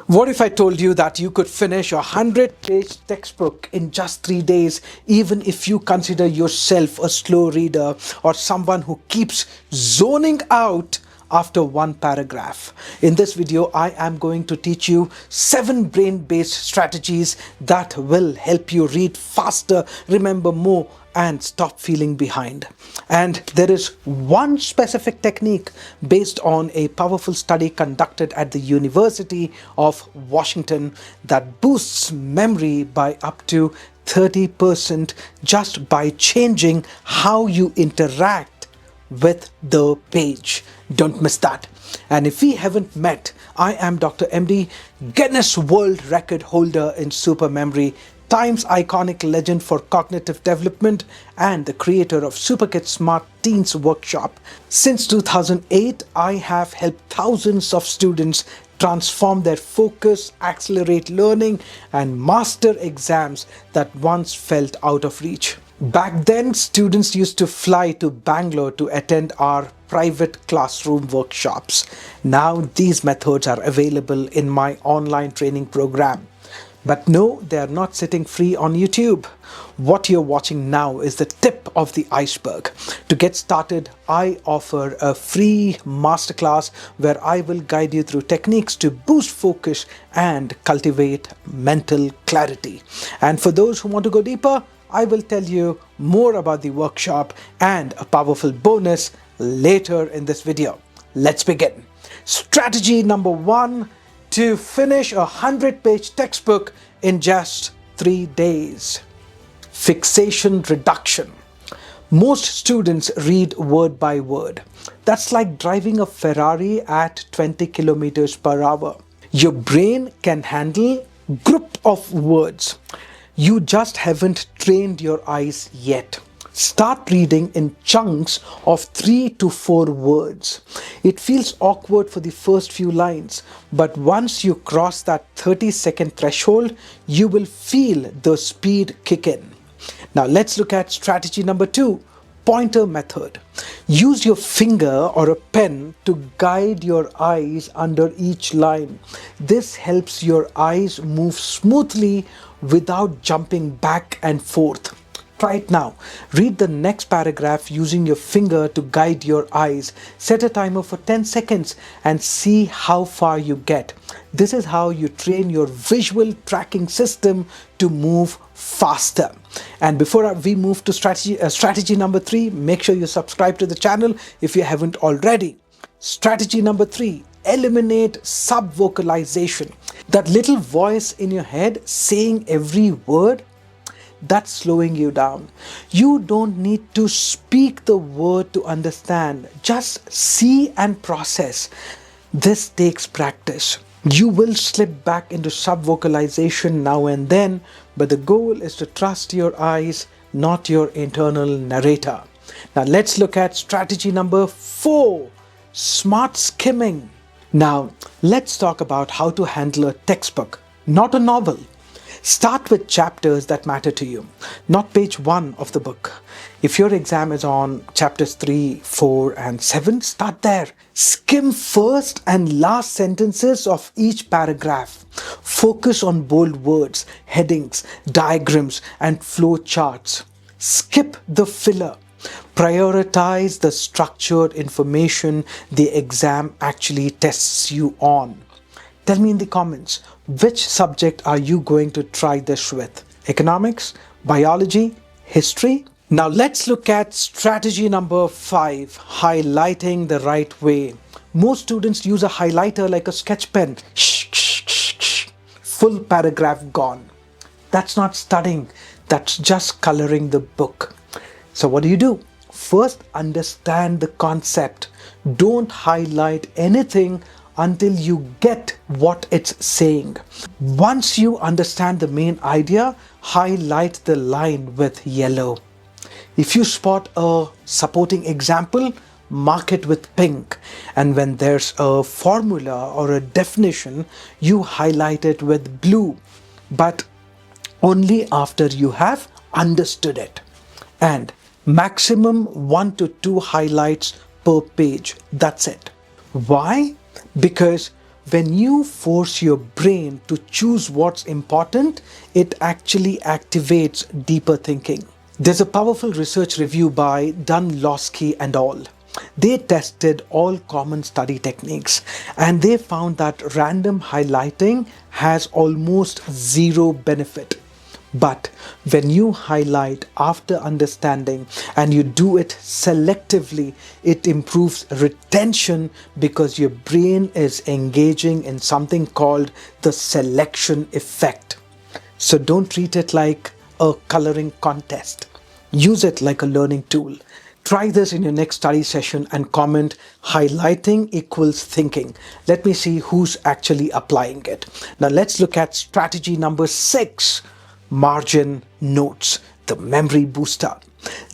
What if I told you that you could finish a 100-page textbook in just 3 days, even if you consider yourself a slow reader or someone who keeps zoning out after one paragraph? In this video, I am going to teach you 7 brain-based strategies that will help you read faster, remember more, and stop feeling behind. And there is one specific technique based on a powerful study conducted at the University of Washington that boosts memory by up to 30% just by changing how you interact with the page. Don't miss that. And if we haven't met, I am Dr. MD, Guinness World Record holder in super memory, Time's iconic legend for cognitive development, and the creator of Super Kids Smart Teens Workshop. Since 2008, I have helped thousands of students transform their focus, accelerate learning, and master exams that once felt out of reach. Back then, students used to fly to Bangalore to attend our private classroom workshops. Now, these methods are available in my online training program. But no, they are not sitting free on YouTube. What you're watching now is the tip of the iceberg. To get started, I offer a free masterclass where I will guide you through techniques to boost focus and cultivate mental clarity. And for those who want to go deeper, I will tell you more about the workshop and a powerful bonus later in this video. Let's begin. Strategy number 1. To finish a 100-page textbook in just 3 days. Fixation reduction. Most students read word by word. That's like driving a Ferrari at 20 kilometers per hour. Your brain can handle group of words. You just haven't trained your eyes yet. Start reading in chunks of 3 to 4 words. It feels awkward for the first few lines, but once you cross that 30-second threshold, you will feel the speed kick in. Now let's look at strategy number 2, pointer method. Use your finger or a pen to guide your eyes under each line. This helps your eyes move smoothly without jumping back and forth. Try it now. Read the next paragraph using your finger to guide your eyes. Set a timer for 10 seconds and see how far you get. This is how you train your visual tracking system to move faster. And before we move to strategy number 3, make sure you subscribe to the channel if you haven't already. Strategy number 3. Eliminate subvocalization. That little voice in your head saying every word, that's slowing you down. You don't need to speak the word to understand. Just see and process. This takes practice. You will slip back into subvocalization now and then, but the goal is to trust your eyes, not your internal narrator. Now let's look at strategy number 4, smart skimming. Now let's talk about how to handle a textbook, not a novel. Start with chapters that matter to you, not page 1 of the book. If your exam is on chapters 3, 4, and 7, start there. Skim first and last sentences of each paragraph. Focus on bold words, headings, diagrams, and flow charts. Skip the filler. Prioritize the structured information the exam actually tests you on. Tell me in the comments, which subject are you going to try this with? Economics, biology, history? Now let's look at strategy number 5, highlighting the right way. Most students use a highlighter like a sketch pen. Full paragraph gone. That's not studying, that's just coloring the book. So what do? First, understand the concept. Don't highlight anything until you get what it's saying. Once you understand the main idea, highlight the line with yellow. If you spot a supporting example, mark it with pink. And when there's a formula or a definition, you highlight it with blue, but only after you have understood it. And maximum 1 to 2 highlights per page. That's it. Why? Because When you force your brain to choose what's important, it actually activates deeper thinking. There's a powerful research review by Dunlosky and al. They tested all common study techniques and they found that random highlighting has almost zero benefit. But when you highlight after understanding and you do it selectively, it improves retention because your brain is engaging in something called the selection effect. So don't treat it like a coloring contest. Use it like a learning tool. Try this in your next study session and comment highlighting equals thinking. Let me see who's actually applying it. Now let's look at strategy number 6, margin notes, the memory booster.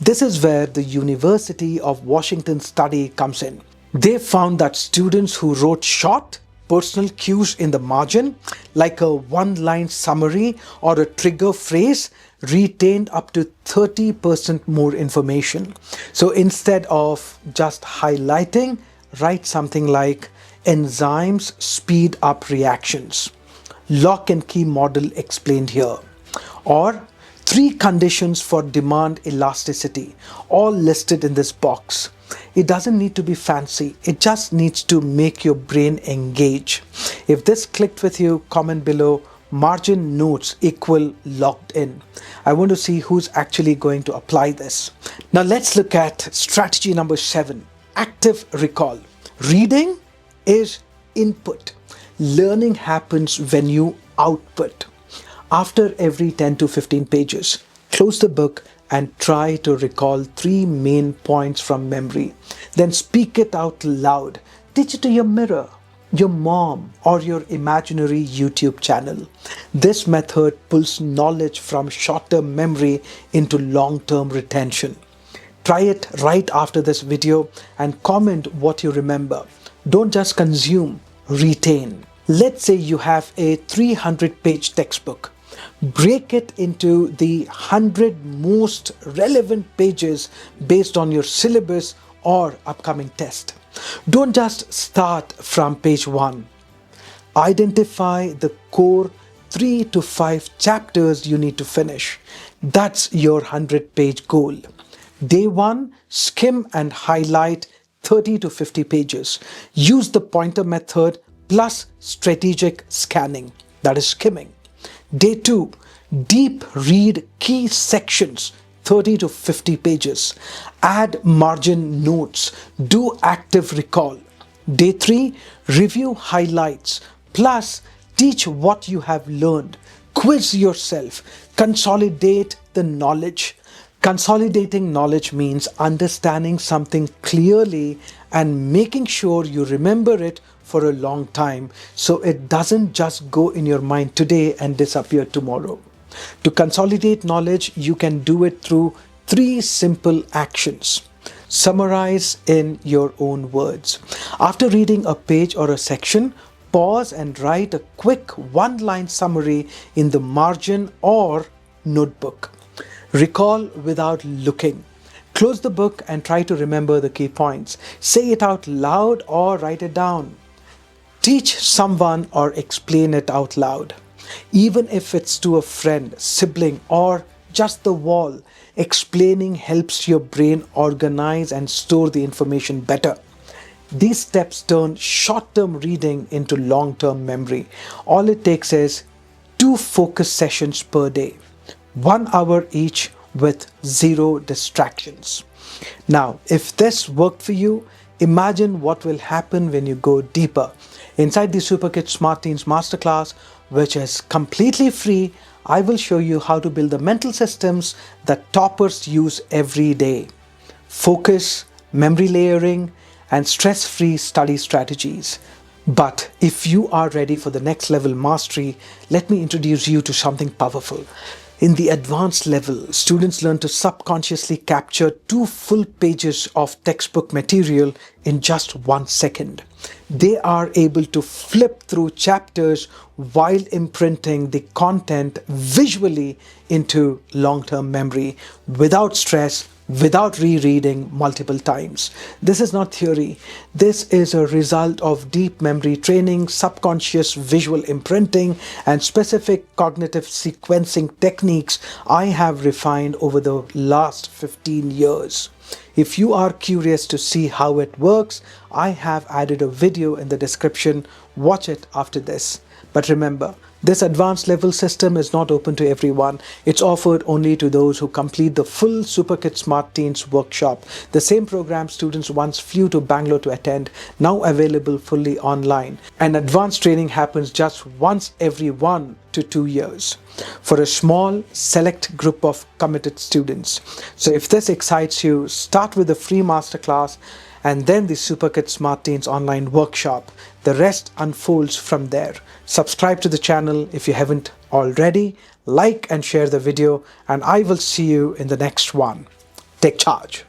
This is where the University of Washington study comes in. They found that students who wrote short, personal cues in the margin, like a one-line summary or a trigger phrase, retained up to 30% more information. So instead of just highlighting, write something like enzymes speed up reactions, lock and key model explained here, or 3 conditions for demand elasticity, all listed in this box. It doesn't need to be fancy, it just needs to make your brain engage. If this clicked with you, comment below margin notes equal locked in. I want to see who's actually going to apply this. Now let's look at strategy number 7, active recall. Reading is input. Learning happens when you output. After every 10 to 15 pages, close the book and try to recall 3 main points from memory. Then speak it out loud. Teach it to your mirror, your mom, or your imaginary YouTube channel. This method pulls knowledge from short-term memory into long-term retention. Try it right after this video and comment what you remember. Don't just consume, retain. Let's say you have a 300-page textbook. Break it into the 100 most relevant pages based on your syllabus or upcoming test. Don't just start from page 1. Identify the core 3 to 5 chapters you need to finish. That's your 100-page goal. Day 1, skim and highlight 30 to 50 pages. Use the pointer method plus strategic scanning, that is skimming. Day 2, deep read key sections, 30 to 50 pages. Add margin notes, do active recall. Day 3, review highlights, plus teach what you have learned. Quiz yourself, consolidate the knowledge. Consolidating knowledge means understanding something clearly and making sure you remember it for a long time so it doesn't just go in your mind today and disappear tomorrow. To consolidate knowledge, you can do it through 3 simple actions. Summarize in your own words. After reading a page or a section, pause and write a quick 1-line summary in the margin or notebook. Recall without looking. Close the book and try to remember the key points. Say it out loud or write it down. Teach someone or explain it out loud. Even if it's to a friend, sibling, or just the wall, explaining helps your brain organize and store the information better. These steps turn short-term reading into long-term memory. All it takes is 2 focus sessions per day, 1 hour each with 0 distractions. Now, if this worked for you, imagine what will happen when you go deeper. Inside the Super Kids Smart Teens Masterclass, which is completely free, I will show you how to build the mental systems that toppers use every day. Focus, memory layering, and stress-free study strategies. But if you are ready for the next level mastery, let me introduce you to something powerful. In the advanced level, students learn to subconsciously capture 2 full pages of textbook material in just 1 second. They are able to flip through chapters while imprinting the content visually into long-term memory without stress, without rereading multiple times. This is not theory. This is a result of deep memory training, subconscious visual imprinting, and specific cognitive sequencing techniques I have refined over the last 15 years. If you are curious to see how it works, I have added a video in the description. Watch it after this. But remember, this advanced level system is not open to everyone. It's offered only to those who complete the full Superkid Smart Teens workshop. The same program students once flew to Bangalore to attend, now available fully online. And advanced training happens just once every 1 to 2 years for a small, select group of committed students. So if this excites you, start with a free masterclass and then the Superkid Smart Teens online workshop. The rest unfolds from there. Subscribe to the channel if you haven't already, like and share the video, and I will see you in the next one. Take charge.